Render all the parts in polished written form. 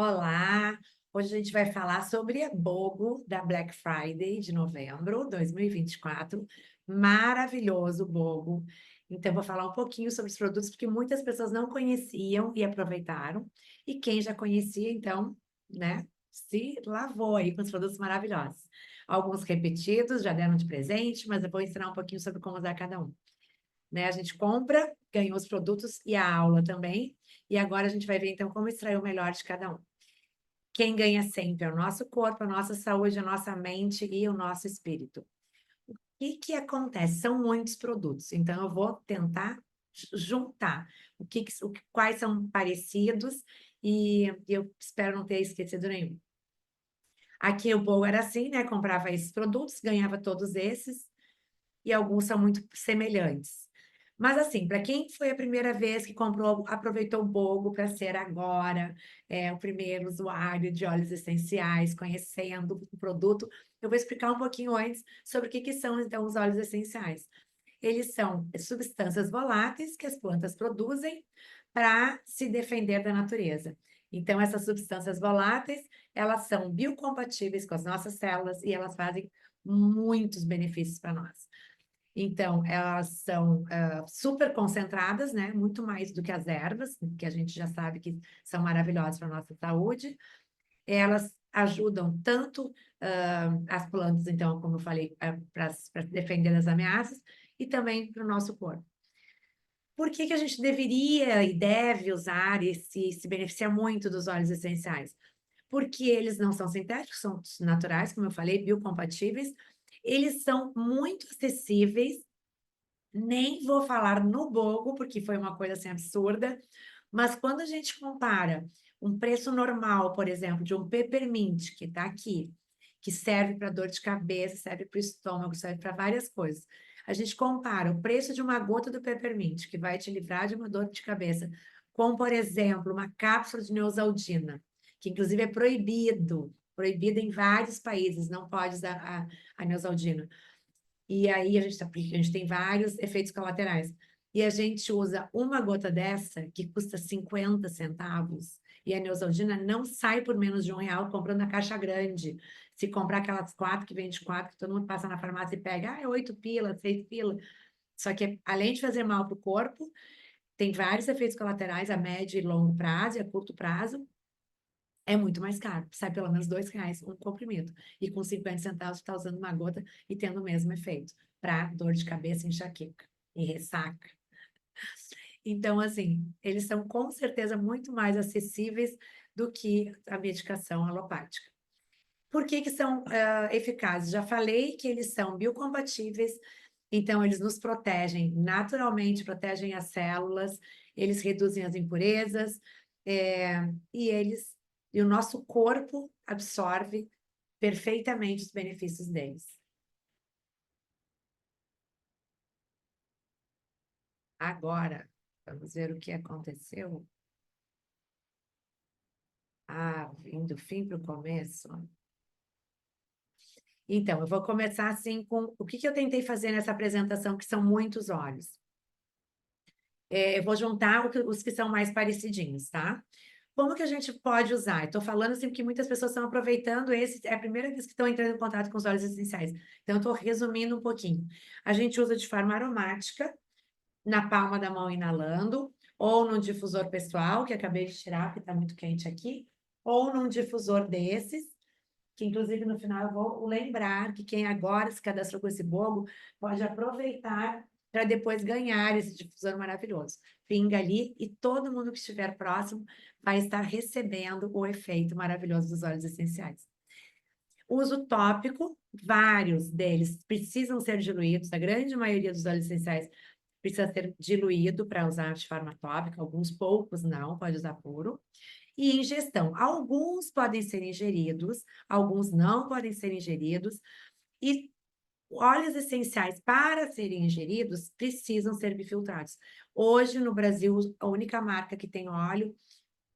Olá! Hoje a gente vai falar sobre a BOGO da Black Friday de novembro de 2024. Maravilhoso BOGO. Então, eu vou falar um pouquinho sobre os produtos, porque muitas pessoas não conheciam e aproveitaram. E quem já conhecia, então, né, se lavou aí com os produtos maravilhosos. Alguns repetidos, já deram de presente, mas eu vou ensinar um pouquinho sobre como usar cada um. Né? A gente compra, ganha os produtos e a aula também. E agora a gente vai ver, então, como extrair o melhor de cada um. Quem ganha sempre é o nosso corpo, a nossa saúde, a nossa mente e o nosso espírito. O que acontece? São muitos produtos, então eu vou tentar juntar quais são parecidos e eu espero não ter esquecido nenhum. Aqui o bom era assim, né? Comprava esses produtos, ganhava todos esses, e alguns são muito semelhantes. Mas assim, para quem foi a primeira vez que comprou, aproveitou o BOGO para ser agora o primeiro usuário de óleos essenciais, conhecendo o produto, eu vou explicar um pouquinho antes sobre o que são então os óleos essenciais. Eles são substâncias voláteis que as plantas produzem para se defender da natureza. Então, essas substâncias voláteis, elas são biocompatíveis com as nossas células e elas fazem muitos benefícios para nós. Então, elas são super concentradas, né? Muito mais do que as ervas, que a gente já sabe que são maravilhosas para a nossa saúde. Elas ajudam tanto as plantas, então, como eu falei, para defender das ameaças, e também para o nosso corpo. Por que a gente deveria e deve usar e se beneficiar muito dos óleos essenciais? Porque eles não são sintéticos, são naturais, como eu falei, biocompatíveis. Eles são muito acessíveis. Nem vou falar no BOGO, porque foi uma coisa assim absurda, mas quando a gente compara um preço normal, por exemplo, de um peppermint, que está aqui, que serve para dor de cabeça, serve para o estômago, serve para várias coisas. A gente compara o preço de uma gota do peppermint, que vai te livrar de uma dor de cabeça, com, por exemplo, uma cápsula de Neosaldina, que inclusive é proibido em vários países, não pode usar a Neosaldina. E aí a gente tem vários efeitos colaterais. E a gente usa uma gota dessa, que custa 50 centavos, e a Neosaldina não sai por menos de R$ 1 comprando a caixa grande. Se comprar aquelas 4 que vende 4, que todo mundo passa na farmácia e pega, é 8 pila, 6 pila. Só que além de fazer mal para o corpo, tem vários efeitos colaterais a médio e longo prazo e a curto prazo. É muito mais caro, sai pelo menos R$ 2 um comprimido. E com 50 centavos, está usando uma gota e tendo o mesmo efeito para dor de cabeça, enxaqueca e ressaca. Então, assim, eles são com certeza muito mais acessíveis do que a medicação alopática. Por que são eficazes? Já falei que eles são biocompatíveis, então eles nos protegem naturalmente, protegem as células, eles reduzem as impurezas, e o nosso corpo absorve perfeitamente os benefícios deles. Agora, vamos ver o que aconteceu. Indo do fim para o começo. Então, eu vou começar assim com o que eu tentei fazer nessa apresentação, que são muitos óleos. Eu vou juntar os que são mais parecidinhos, tá? Como que a gente pode usar? Estou falando assim porque muitas pessoas estão aproveitando é a primeira vez que estão entrando em contato com os óleos essenciais. Então, eu estou resumindo um pouquinho. A gente usa de forma aromática, na palma da mão inalando, ou num difusor pessoal, que acabei de tirar, porque está muito quente aqui, ou num difusor desses, que inclusive no final eu vou lembrar que quem agora se cadastrou com esse BOGO pode aproveitar para depois ganhar esse difusor maravilhoso. Pinga ali e todo mundo que estiver próximo vai estar recebendo o efeito maravilhoso dos óleos essenciais. Uso tópico, vários deles precisam ser diluídos, a grande maioria dos óleos essenciais precisa ser diluído para usar de forma tópica, alguns poucos não, pode usar puro. E ingestão, alguns podem ser ingeridos, alguns não podem ser ingeridos, e óleos essenciais para serem ingeridos precisam ser bifiltrados. Hoje, no Brasil, a única marca que tem óleo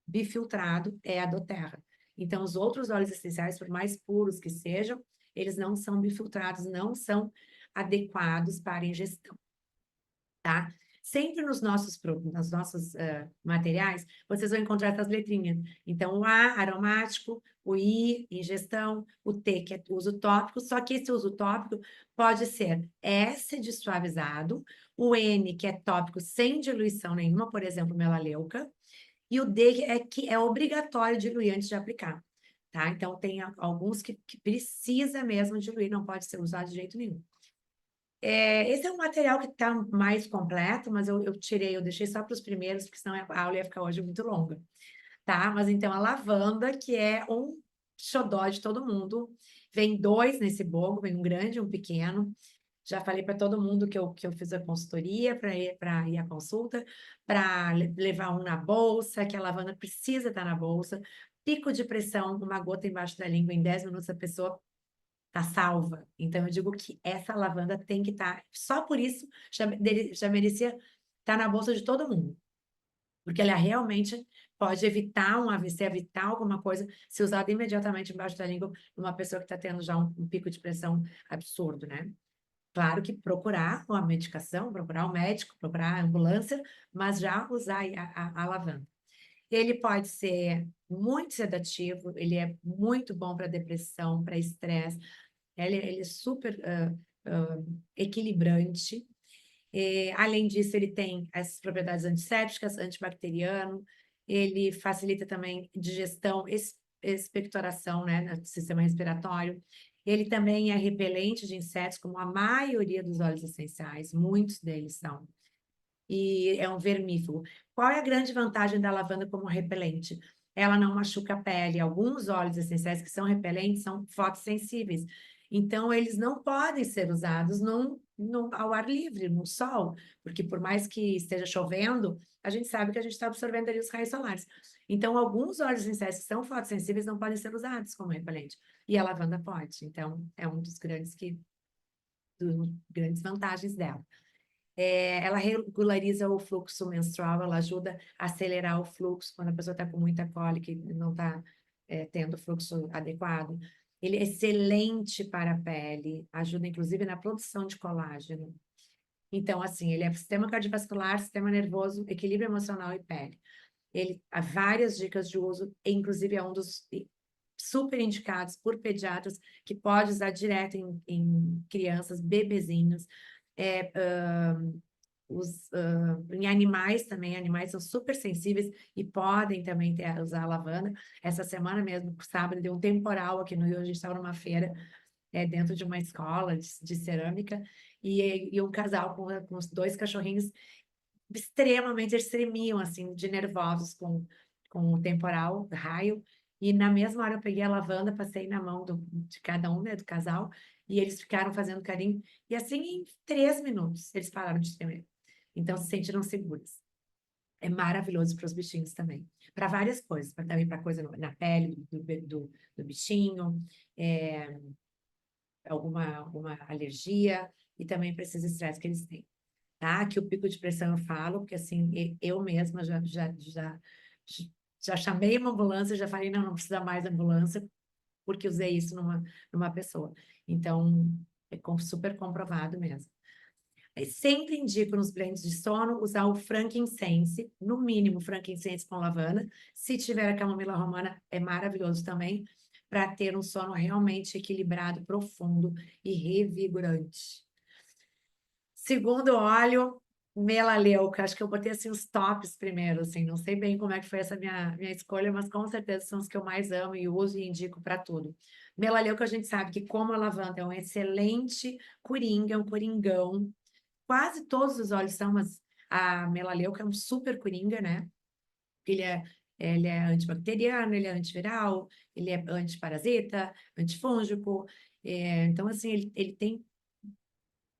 bifiltrado é a doTERRA. Então, os outros óleos essenciais, por mais puros que sejam, eles não são bifiltrados, não são adequados para ingestão, tá? Sempre nos nossos materiais, vocês vão encontrar essas letrinhas. Então, o A, aromático, o I, ingestão, o T, que é uso tópico, só que esse uso tópico pode ser S de suavizado, o N, que é tópico sem diluição nenhuma, por exemplo, melaleuca, e o D que é obrigatório diluir antes de aplicar, tá? Então, tem alguns que precisa mesmo diluir, não pode ser usado de jeito nenhum. Esse é um material que está mais completo, mas eu tirei, eu deixei só para os primeiros, porque senão a aula ia ficar hoje muito longa, tá? Mas então, a lavanda, que é um xodó de todo mundo, vem 2 nesse bogo, vem um grande e um pequeno. Já falei para todo mundo que eu fiz a consultoria para ir à consulta, para levar um na bolsa, que a lavanda precisa estar na bolsa. Pico de pressão, uma gota embaixo da língua, em 10 minutos a pessoa está salva. Então, eu digo que essa lavanda tem que estar, só por isso já merecia estar na bolsa de todo mundo, porque ela realmente pode evitar um AVC, evitar alguma coisa, se usada imediatamente embaixo da língua, numa pessoa que está tendo já um pico de pressão absurdo, né? Claro que procurar uma medicação, procurar um médico, procurar a ambulância, mas já usar aí a lavanda. Ele pode ser muito sedativo, ele é muito bom para depressão, para estresse, ele é super equilibrante. Além disso, ele tem essas propriedades antissépticas, antibacteriano, ele facilita também digestão, expectoração, né, no sistema respiratório. Ele também é repelente de insetos, como a maioria dos óleos essenciais, muitos deles são. E é um vermífugo. Qual é a grande vantagem da lavanda como repelente? Ela não machuca a pele. Alguns óleos essenciais que são repelentes são fotossensíveis. Então, eles não podem ser usados ao ar livre, no sol, porque por mais que esteja chovendo, a gente sabe que a gente está absorvendo ali os raios solares. Então, alguns óleos essenciais que são fotossensíveis não podem ser usados como repelente. E a lavanda pode. Então, é um dos grandes vantagens dela. Ela regulariza o fluxo menstrual, ela ajuda a acelerar o fluxo quando a pessoa está com muita cólica e não está tendo fluxo adequado. Ele é excelente para a pele, ajuda inclusive na produção de colágeno. Então, assim, ele é sistema cardiovascular, sistema nervoso, equilíbrio emocional e pele. Ele há várias dicas de uso, inclusive é um dos super indicados por pediatras que pode usar direto em crianças, bebezinhos, em animais também, animais são super sensíveis e podem também usar a lavanda. Essa semana mesmo, sábado, deu um temporal aqui no Rio, a gente estava numa feira dentro de uma escola de cerâmica, e um casal com os 2 cachorrinhos extremamente, eles tremiam, assim, de nervosos com o temporal, raio, e na mesma hora eu peguei a lavanda, passei na mão de cada um, né, do casal, e eles ficaram fazendo carinho, e assim, em 3 minutos, eles pararam de tremer. Então, se sentiram seguros. É maravilhoso para os bichinhos também. Para várias coisas, também para coisa na pele do bichinho, é, alguma alergia, e também para esses estresses que eles têm, tá? Que o pico de pressão eu falo, porque assim, eu mesma já chamei uma ambulância, já falei, não precisa mais ambulância, porque usei isso numa pessoa. Então, super comprovado mesmo. Sempre indico nos blends de sono usar o frankincense, no mínimo frankincense com lavanda. Se tiver a camomila romana, é maravilhoso também, para ter um sono realmente equilibrado, profundo e revigorante. Segundo óleo, melaleuca. Acho que eu botei assim os tops primeiro, assim. Não sei bem como é que foi essa minha escolha, mas com certeza são os que eu mais amo e uso e indico para tudo. Melaleuca, a gente sabe que, como a lavanda é um excelente coringa, um coringão. Quase todos os óleos são, mas a melaleuca é um super coringa, né? Ele é antibacteriano, ele é antiviral, ele é antiparasita, antifúngico. Então, assim, ele tem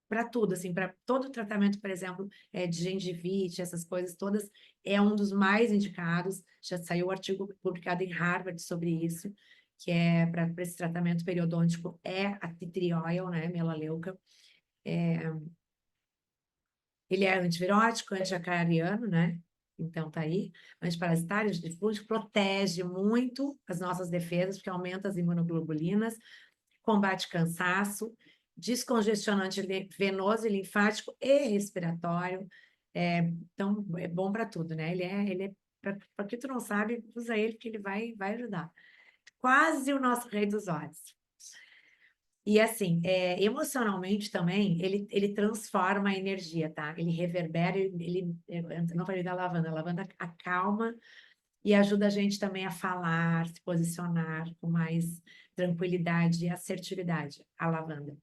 para tudo, assim, para todo tratamento, por exemplo, de gengivite, essas coisas todas, é um dos mais indicados. Já saiu um artigo publicado em Harvard sobre isso, que é para esse tratamento periodôntico, é a tea tree oil, né, melaleuca. Ele é antivirótico, antiacariano, né? Então, tá aí. Antiparasitário, antifúngico, protege muito as nossas defesas, porque aumenta as imunoglobulinas, combate cansaço, descongestionante venoso e linfático e respiratório. Então, é bom para tudo, né? Ele é para que tu não sabe, usa ele que ele vai ajudar. Quase o nosso rei dos olhos. E assim, emocionalmente também, ele transforma a energia, tá? Ele reverbera, eu não falei da lavanda, a lavanda acalma e ajuda a gente também a falar, se posicionar com mais tranquilidade e assertividade, a lavanda.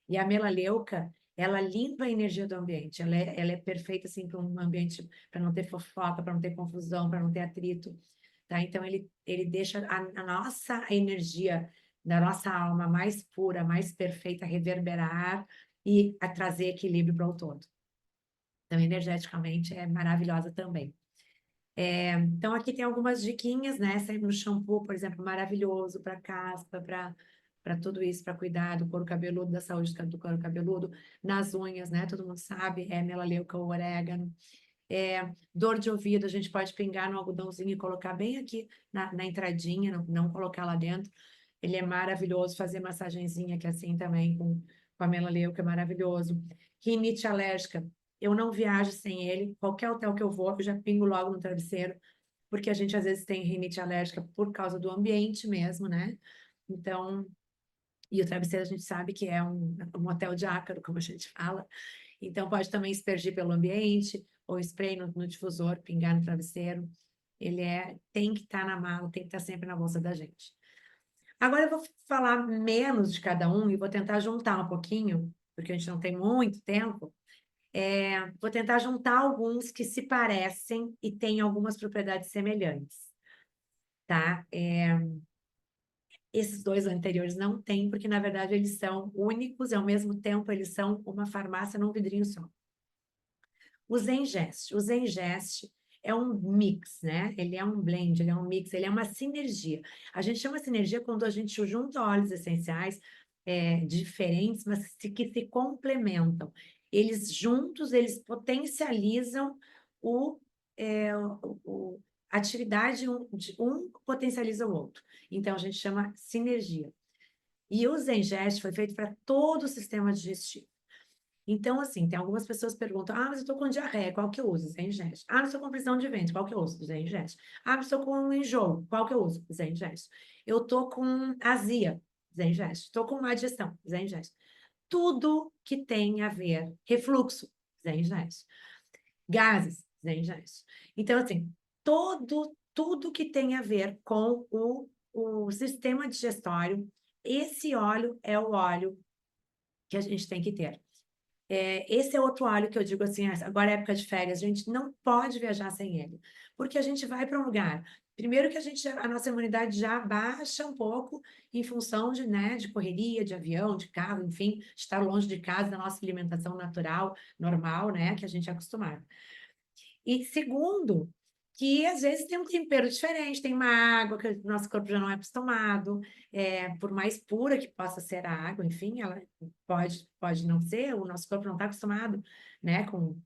E a melaleuca, ela limpa a energia do ambiente, ela é perfeita assim para um ambiente, para não ter fofoca, para não ter confusão, para não ter atrito, tá? Então ele deixa a nossa energia da nossa alma mais pura, mais perfeita, reverberar e a trazer equilíbrio para o todo. Então, energeticamente é maravilhosa também. Então, aqui tem algumas diquinhas, né? Sempre no shampoo, por exemplo, maravilhoso para caspa, para tudo isso, para cuidar do couro cabeludo, da saúde do couro cabeludo, nas unhas, né? Todo mundo sabe, é melaleuca ou orégano. Dor de ouvido, a gente pode pingar no algodãozinho e colocar bem aqui na entradinha, não colocar lá dentro. Ele é maravilhoso, fazer massagenzinha aqui assim também com a melaleuca, é maravilhoso. Rinite alérgica, eu não viajo sem ele. Qualquer hotel que eu vou, eu já pingo logo no travesseiro, porque a gente às vezes tem rinite alérgica por causa do ambiente mesmo, né? Então, e o travesseiro a gente sabe que é um hotel de ácaro, como a gente fala. Então, pode também aspergir pelo ambiente, ou spray no difusor, pingar no travesseiro. Tem que estar na mala, tem que estar sempre na bolsa da gente. Agora eu vou falar menos de cada um e vou tentar juntar um pouquinho, porque a gente não tem muito tempo. Vou tentar juntar alguns que se parecem e têm algumas propriedades semelhantes, tá? Esses dois anteriores não têm, porque na verdade eles são únicos e ao mesmo tempo eles são uma farmácia num vidrinho só. O Zengest. O Zengest é um mix, né? Ele é um blend, ele é um mix, ele é uma sinergia. A gente chama sinergia quando a gente junta óleos essenciais diferentes, mas que se complementam. Eles juntos, eles potencializam a atividade, um potencializa o outro. Então, a gente chama sinergia. E o Zengest foi feito para todo o sistema digestivo. Então, assim, tem algumas pessoas que perguntam: ah, mas eu estou com diarreia, qual que eu uso? Zengest. Ah, mas eu estou com prisão de ventre, qual que eu uso? Zengest. Ah, mas estou com enjoo, qual que eu uso? Zengest. Eu estou com azia, Zengest. Estou com má digestão, Zengest. Tudo que tem a ver, refluxo, Zengest. Gases, Zengest. Então, assim, tudo que tem a ver com o sistema digestório, esse óleo é o óleo que a gente tem que ter. Esse é outro óleo que eu digo assim, agora é época de férias, a gente não pode viajar sem ele, porque a gente vai para um lugar, primeiro que a nossa imunidade já baixa um pouco em função né, de correria, de avião, de carro, enfim, estar longe de casa, da nossa alimentação natural, normal, né, que a gente é acostumado. E segundo, que às vezes tem um tempero diferente, tem uma água que o nosso corpo já não é acostumado, por mais pura que possa ser a água, enfim, ela pode não ser, o nosso corpo não está acostumado, né, com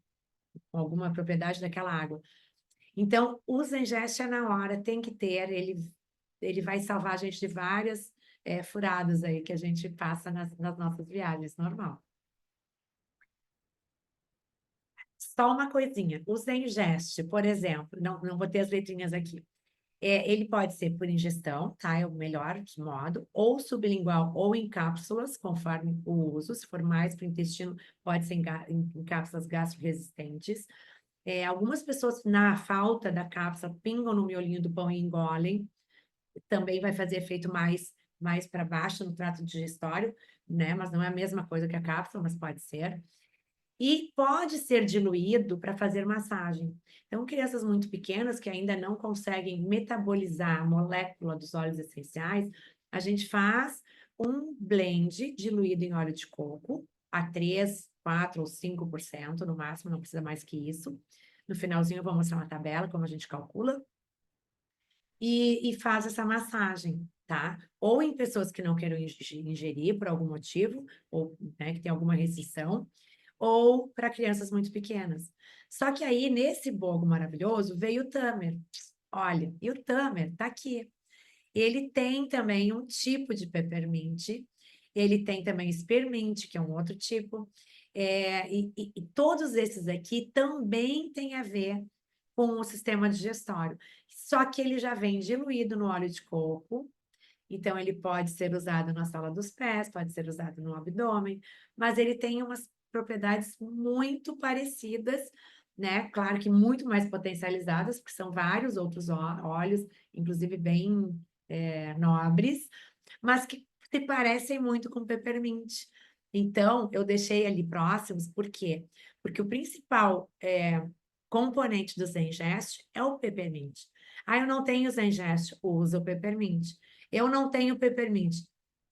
alguma propriedade daquela água. Então, o Zengest é na hora, tem que ter, ele vai salvar a gente de várias furadas aí que a gente passa nas nossas viagens, normal. Só uma coisinha, o Zengest, por exemplo, não vou ter as letrinhas aqui. Ele pode ser por ingestão, tá? É o melhor modo, ou sublingual ou em cápsulas, conforme o uso. Se for mais para o intestino, pode ser em cápsulas gastroresistentes. Algumas pessoas, na falta da cápsula, pingam no miolinho do pão e engolem. Também vai fazer efeito mais para baixo no trato digestório, né? Mas não é a mesma coisa que a cápsula, mas pode ser. E pode ser diluído para fazer massagem. Então, crianças muito pequenas que ainda não conseguem metabolizar a molécula dos óleos essenciais, a gente faz um blend diluído em óleo de coco, a 3, 4 ou 5% no máximo, não precisa mais que isso. No finalzinho eu vou mostrar uma tabela, como a gente calcula. E faz essa massagem, tá? Ou em pessoas que não querem ingerir por algum motivo, ou né, que tem alguma restrição, ou para crianças muito pequenas. Só que aí, nesse bogo maravilhoso, veio o Tamer. Olha, e o Tamer tá aqui. Ele tem também um tipo de peppermint, ele tem também spearmint, que é um outro tipo, E todos esses aqui também têm a ver com o sistema digestório. Só que ele já vem diluído no óleo de coco, então ele pode ser usado na sola dos pés, pode ser usado no abdômen, mas ele tem umas propriedades muito parecidas, né? Claro que muito mais potencializadas, porque são vários outros óleos, inclusive bem nobres, mas que se parecem muito com peppermint. Então, eu deixei ali próximos, por quê? Porque o principal componente do Zengest é o peppermint. Ah, eu não tenho Zengest, usa o peppermint. Eu não tenho peppermint,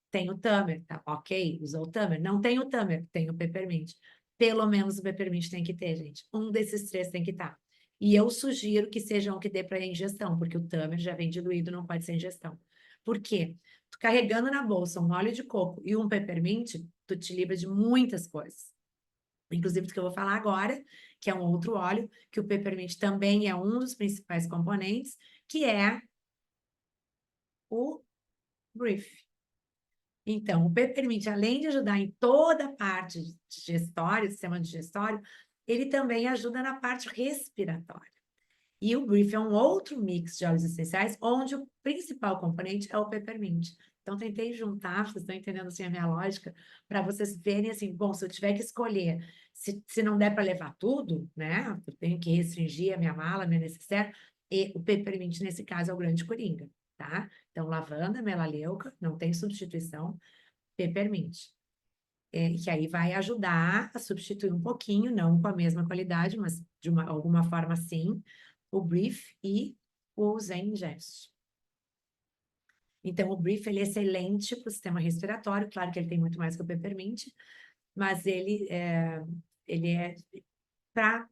tenho Tamer, tá? Ok, usa o Tamer. Não tenho Tamer, tenho peppermint. Pelo menos o peppermint tem que ter, gente. Um desses três tem que estar. E eu sugiro que seja um que dê para ingestão, porque o Tamer já vem diluído, não pode ser ingestão. Por quê? Tu carregando na bolsa um óleo de coco e um peppermint, tu te livra de muitas coisas. Inclusive do que eu vou falar agora, que é um outro óleo, que o peppermint também é um dos principais componentes, que é o brief. Então, o peppermint, além de ajudar em toda a parte digestória, sistema digestório, ele também ajuda na parte respiratória. E o brief é um outro mix de óleos essenciais, onde o principal componente é o peppermint. Então, tentei juntar, vocês estão entendendo assim a minha lógica, para vocês verem assim, bom, se eu tiver que escolher, se não der para levar tudo, né? Eu tenho que restringir a minha mala, minha necessaire, e o peppermint, nesse caso, é o grande coringa, tá? Então, lavanda, melaleuca, não tem substituição, peppermint. Que aí vai ajudar a substituir um pouquinho, não com a mesma qualidade, mas de alguma forma sim, o brief e o Zengest. Então, o brief ele é excelente para o sistema respiratório, claro que ele tem muito mais que o peppermint, mas ele é para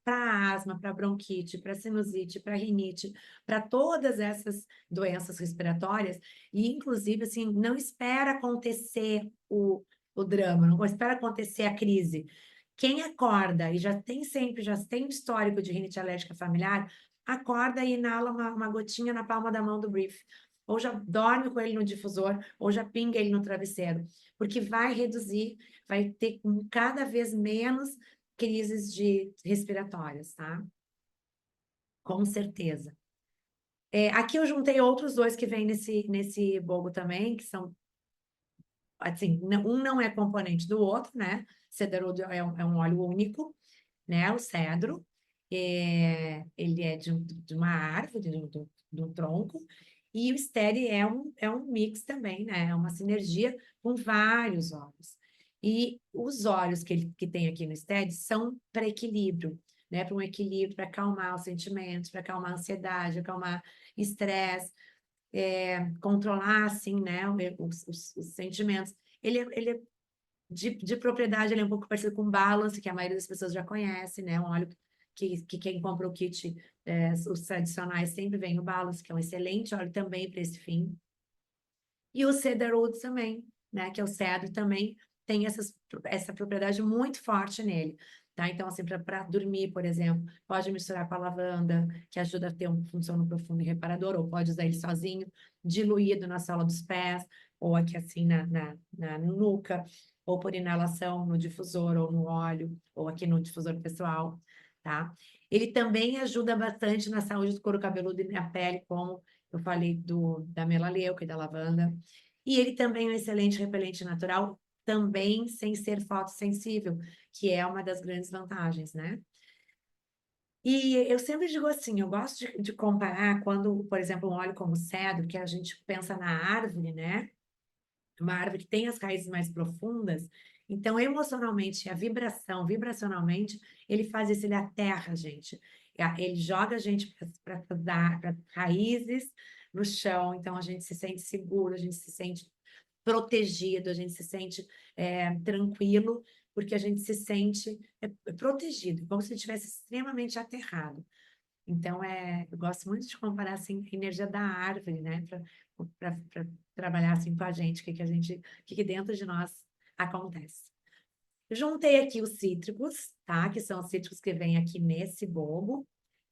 asma, para bronquite, para sinusite, para rinite, para todas essas doenças respiratórias, e inclusive, assim, não espera acontecer o drama, não espera acontecer a crise. Quem acorda e já tem histórico de rinite alérgica familiar, acorda e inala uma gotinha na palma da mão do brief, ou já dorme com ele no difusor, ou já pinga ele no travesseiro, porque vai reduzir, vai ter cada vez menos crises respiratórias, tá? Com certeza. Aqui eu juntei outros dois que vêm nesse bogo também, que são, assim, um não é componente do outro, né? Cedarwood é um óleo único, né? O cedro, ele é de uma árvore, de um tronco, e o Steady é um mix também, né? É uma sinergia com vários óleos. E os óleos que tem aqui no Steady são para equilíbrio, né? Para um equilíbrio, para acalmar os sentimentos, para acalmar a ansiedade, acalmar estresse, controlar, assim, né? Os sentimentos. Ele é de propriedade, ele é um pouco parecido com Balance, que a maioria das pessoas já conhece, né? Um óleo que quem compra o kit, os tradicionais, sempre vem o Balance, que é um excelente óleo também para esse fim. E o Cedarwood também, né? Que é o cedro também, tem essa propriedade muito forte nele. Tá? Então, assim, para dormir, por exemplo, pode misturar com a lavanda, que ajuda a ter um função profundo e reparador, ou pode usar ele sozinho, diluído na sola dos pés, ou aqui assim na nuca, ou por inalação no difusor ou no óleo, ou aqui no difusor pessoal, tá? Ele também ajuda bastante na saúde do couro cabeludo e na pele, como eu falei da melaleuca e da lavanda. E ele também é um excelente repelente natural, também sem ser fotossensível, que é uma das grandes vantagens, né? E eu sempre digo assim, eu gosto de comparar quando, por exemplo, um óleo como o cedro, que a gente pensa na árvore, né? Uma árvore que tem as raízes mais profundas, então emocionalmente, vibracionalmente, ele faz isso, ele aterra a gente. Ele joga a gente para raízes no chão, então a gente se sente seguro, a gente se sente protegido, a gente se sente tranquilo, porque a gente se sente protegido, como se estivesse extremamente aterrado. Então, eu gosto muito de comparar assim, a energia da árvore, né? Para trabalhar assim com a gente, o que dentro de nós acontece. Juntei aqui os cítricos, tá? Que são os cítricos que vêm aqui nesse bobo.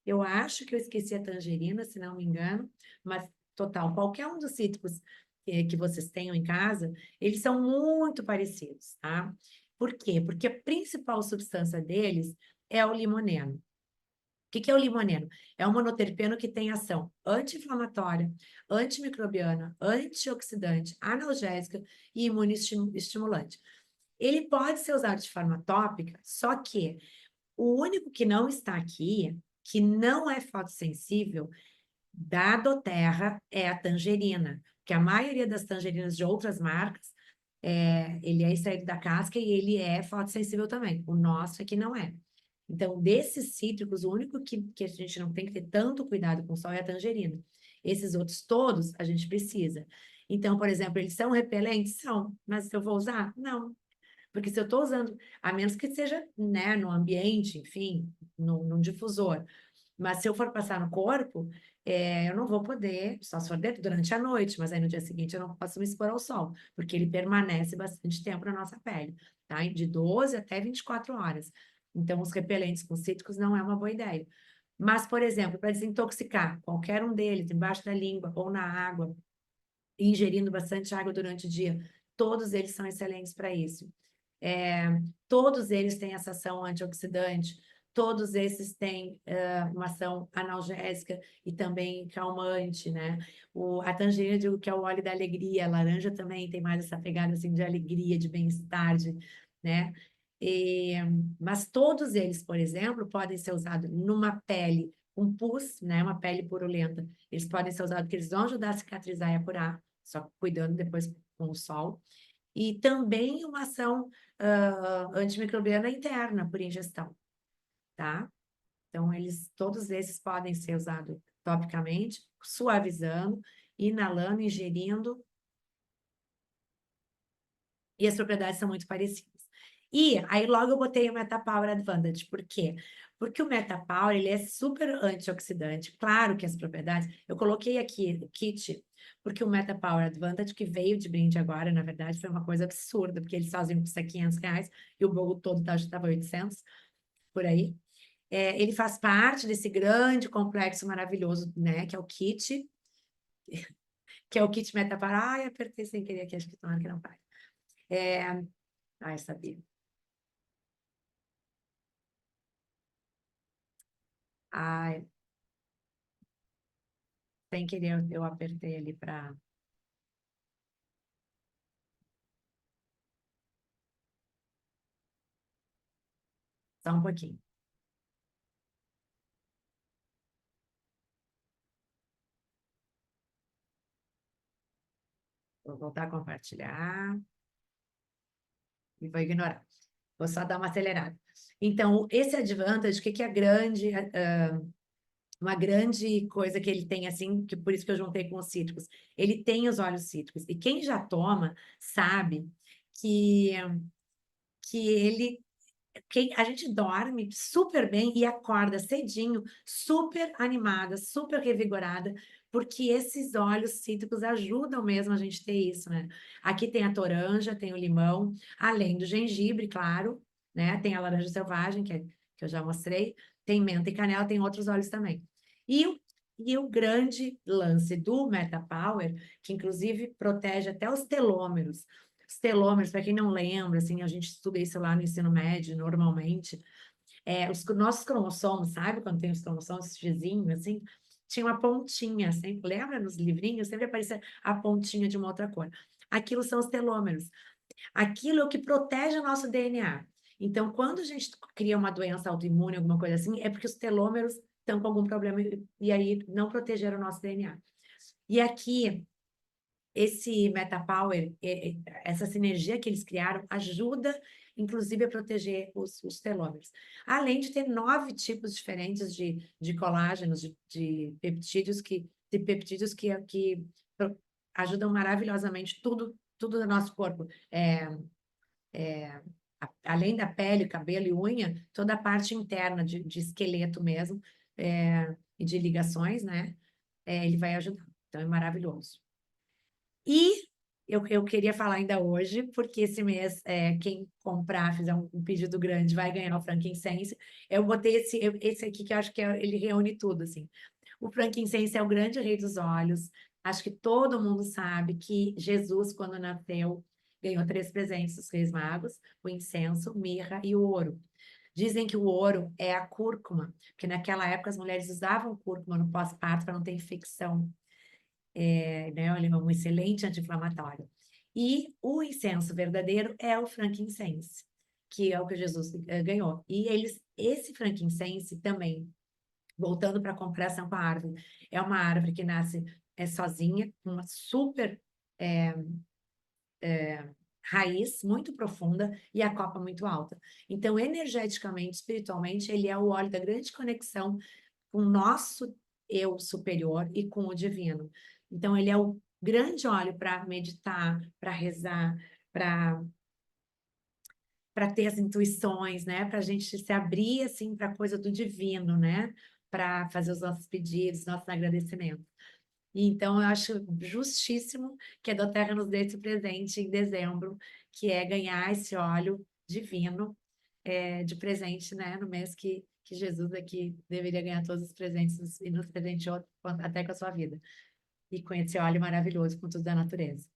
Eu acho que eu esqueci a tangerina, se não me engano, mas total, qualquer um dos cítricos que vocês tenham em casa, eles são muito parecidos, tá? Por quê? Porque a principal substância deles é o limoneno. O que é o limoneno? É um monoterpeno que tem ação anti-inflamatória, antimicrobiana, antioxidante, analgésica e imunoestimulante. Ele pode ser usado de forma tópica, só que o único que não está aqui, que não é fotossensível, da doTERRA, é a tangerina, porque a maioria das tangerinas de outras marcas, ele é extraído da casca e ele é fotossensível também. O nosso aqui não é. Então, desses cítricos, o único que a gente não tem que ter tanto cuidado com o sol é a tangerina. Esses outros todos, a gente precisa. Então, por exemplo, eles são repelentes? São, mas eu vou usar? Não. Porque se eu estou usando, a menos que seja, né, no ambiente, enfim, num difusor. Mas se eu for passar no corpo, eu não vou poder, só se for durante a noite, mas aí no dia seguinte eu não posso me expor ao sol, porque ele permanece bastante tempo na nossa pele, tá? De 12 até 24 horas. Então, os repelentes com cítricos não é uma boa ideia. Mas, por exemplo, para desintoxicar qualquer um deles, embaixo da língua ou na água, ingerindo bastante água durante o dia, todos eles são excelentes para isso. Todos eles têm essa ação antioxidante, todos esses têm uma ação analgésica e também calmante, né? A tangerina, eu digo que é o óleo da alegria, a laranja também tem mais essa pegada assim de alegria, de bem-estar, né? E, mas todos eles, por exemplo, podem ser usados numa pele com pus, né? Uma pele purulenta. Eles podem ser usados porque eles vão ajudar a cicatrizar e a curar, só cuidando depois com o sol. E também uma ação antimicrobiana interna por ingestão, tá? Então, todos esses podem ser usados topicamente, suavizando, inalando, ingerindo, e as propriedades são muito parecidas. E aí logo eu botei o MetaPower Advantage, por quê? Porque o MetaPower, ele é super antioxidante, claro que as propriedades, eu coloquei aqui o kit, porque o MetaPower Advantage, que veio de brinde agora, na verdade, foi uma coisa absurda, porque eles fazem custar R$ 500 e o bolo todo já estava 800, por aí. Ele faz parte desse grande complexo maravilhoso, né, que é o kit, que é o kit MetaPower. Ai, apertei sem querer aqui, acho que tomara que não vai. Ai, sabia. Ai, sem querer eu apertei ali para... Só um pouquinho. Vou voltar a compartilhar e vou ignorar. Vou só dar uma acelerada. Então, esse Advantage, o que que é uma grande coisa que ele tem, assim, que por isso que eu juntei com os cítricos. Ele tem os óleos cítricos. E quem já toma sabe que, que ele a gente dorme super bem e acorda cedinho, super animada, super revigorada, porque esses óleos cítricos ajudam mesmo a gente ter isso, né? Aqui tem a toranja, tem o limão, além do gengibre, claro, né? Tem a laranja selvagem, que eu já mostrei, tem menta e canela, tem outros óleos também. E o grande lance do MetaPower, que inclusive protege até os telômeros. Os telômeros, para quem não lembra, assim, a gente estuda isso lá no ensino médio, normalmente. Os nossos cromossomos, sabe? Quando tem os cromossomos, vizinhos, assim, tinha uma pontinha, sempre, lembra nos livrinhos? Sempre aparecia a pontinha de uma outra cor. Aquilo são os telômeros. Aquilo é o que protege o nosso DNA. Então, quando a gente cria uma doença autoimune, alguma coisa assim, é porque os telômeros estão com algum problema e aí não protegeram o nosso DNA. E aqui, esse MetaPower, essa sinergia que eles criaram, ajuda, inclusive, a proteger os telômeros. Além de ter 9 tipos diferentes de colágenos, de peptídeos que ajudam maravilhosamente tudo no nosso corpo. Além da pele, cabelo e unha, toda a parte interna de esqueleto mesmo, e de ligações, né? Ele vai ajudar. Então, é maravilhoso. E eu queria falar ainda hoje, porque esse mês, quem comprar, fizer um pedido grande, vai ganhar o frankincense. Eu botei esse aqui, que eu acho que ele reúne tudo, assim. O frankincense é o grande rei dos óleos. Acho que todo mundo sabe que Jesus, quando nasceu, ganhou 3 presentes dos Reis Magos: o incenso, mirra e o ouro. Dizem que o ouro é a cúrcuma, porque naquela época as mulheres usavam cúrcuma no pós-parto para não ter infecção, né? Ele é um excelente anti-inflamatório. E o incenso verdadeiro é o frankincense, que é o que Jesus ganhou. E esse frankincense também, voltando para a comparação com a árvore, é uma árvore que nasce sozinha, com uma super é, raiz muito profunda e a copa muito alta. Então, energeticamente, espiritualmente, ele é o óleo da grande conexão com o nosso eu superior e com o divino. Então, ele é o grande óleo para meditar, para rezar, para ter as intuições, né? Para a gente se abrir assim para a coisa do divino, né? Para fazer os nossos pedidos, nossos agradecimentos. E então, eu acho justíssimo que a Doterra nos dê esse presente em dezembro, que é ganhar esse óleo divino de presente, né? No mês que Jesus aqui deveria ganhar todos os presentes e nos presenteou até com a sua vida. E com esse óleo maravilhoso, com tudo da natureza.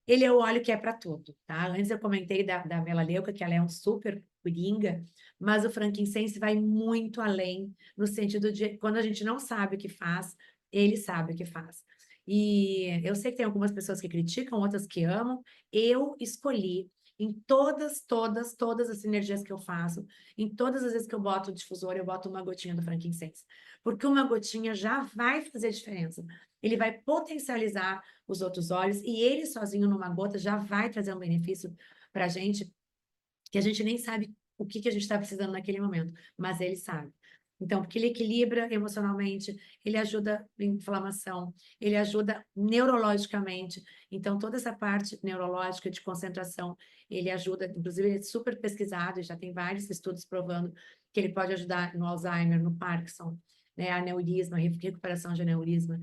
Ele é o óleo que é para tudo, tá? Antes eu comentei da melaleuca, que ela é um super coringa, mas o frankincense vai muito além, no sentido de quando a gente não sabe o que faz, ele sabe o que faz. E eu sei que tem algumas pessoas que criticam, outras que amam. Eu escolhi em todas as sinergias que eu faço, em todas as vezes que eu boto o difusor, eu boto uma gotinha do frankincense, porque uma gotinha já vai fazer diferença. Ele vai potencializar os outros óleos, e ele sozinho numa gota já vai trazer um benefício para a gente, que a gente nem sabe o que a gente está precisando naquele momento, mas ele sabe. Então, porque ele equilibra emocionalmente, ele ajuda em inflamação, ele ajuda neurologicamente. Então, toda essa parte neurológica de concentração, ele ajuda, inclusive ele é super pesquisado, já tem vários estudos provando que ele pode ajudar no Alzheimer, no Parkinson, né, aneurisma, recuperação de aneurisma.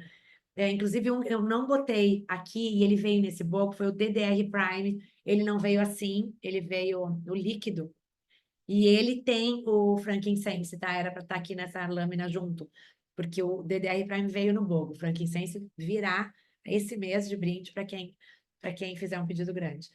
Inclusive, eu não botei aqui, e ele veio nesse bloco, foi o DDR Prime. Ele não veio assim, ele veio no líquido. E ele tem o frankincense, tá? Era para estar aqui nessa lâmina junto, porque o DDR Prime veio no bolo. O frankincense virá esse mês de brinde para quem fizer um pedido grande.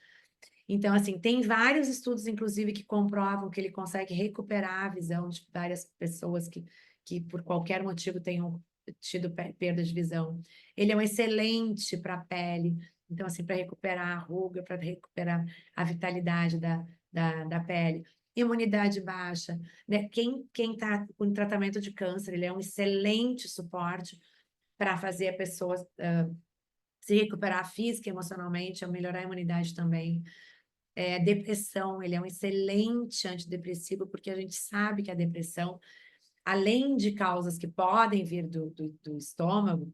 Então, assim, tem vários estudos, inclusive, que comprovam que ele consegue recuperar a visão de várias pessoas que por qualquer motivo tenham tido perda de visão. Ele é um excelente para a pele, então, assim, para recuperar a ruga, para recuperar a vitalidade da pele. Imunidade baixa, né? Quem está com tratamento de câncer, ele é um excelente suporte para fazer a pessoa se recuperar física e emocionalmente, a melhorar a imunidade também. Depressão, ele é um excelente antidepressivo, porque a gente sabe que a depressão, além de causas que podem vir do estômago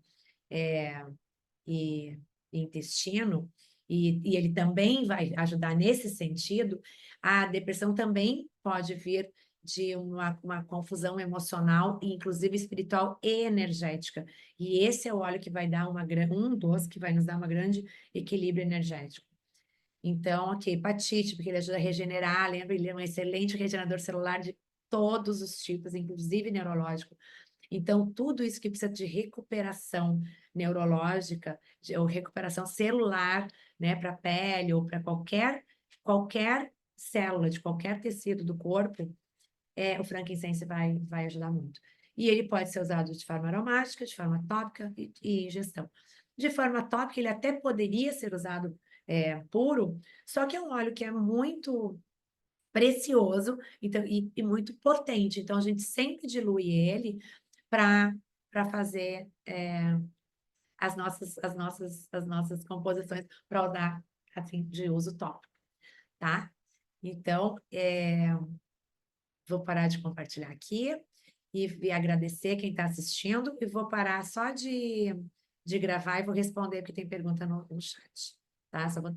e intestino, e ele também vai ajudar nesse sentido, a depressão também pode vir de uma confusão emocional, inclusive espiritual e energética. E esse é o óleo que vai dar um dos que vai nos dar um grande equilíbrio energético. Então, ok, hepatite, porque ele ajuda a regenerar, lembra? Ele é um excelente regenerador celular de todos os tipos, inclusive neurológico. Então, tudo isso que precisa de recuperação neurológica, ou recuperação celular, né, para a pele ou para qualquer célula de qualquer tecido do corpo, o frankincense vai ajudar muito. E ele pode ser usado de forma aromática, de forma tópica e ingestão. De forma tópica, ele até poderia ser usado puro, só que é um óleo que é muito precioso então, e muito potente. Então, a gente sempre dilui ele para fazer as nossas composições para usar assim, de uso tópico, tá? Então, vou parar de compartilhar aqui e agradecer quem está assistindo e vou parar só de gravar e vou responder porque tem pergunta no chat, tá? Só vou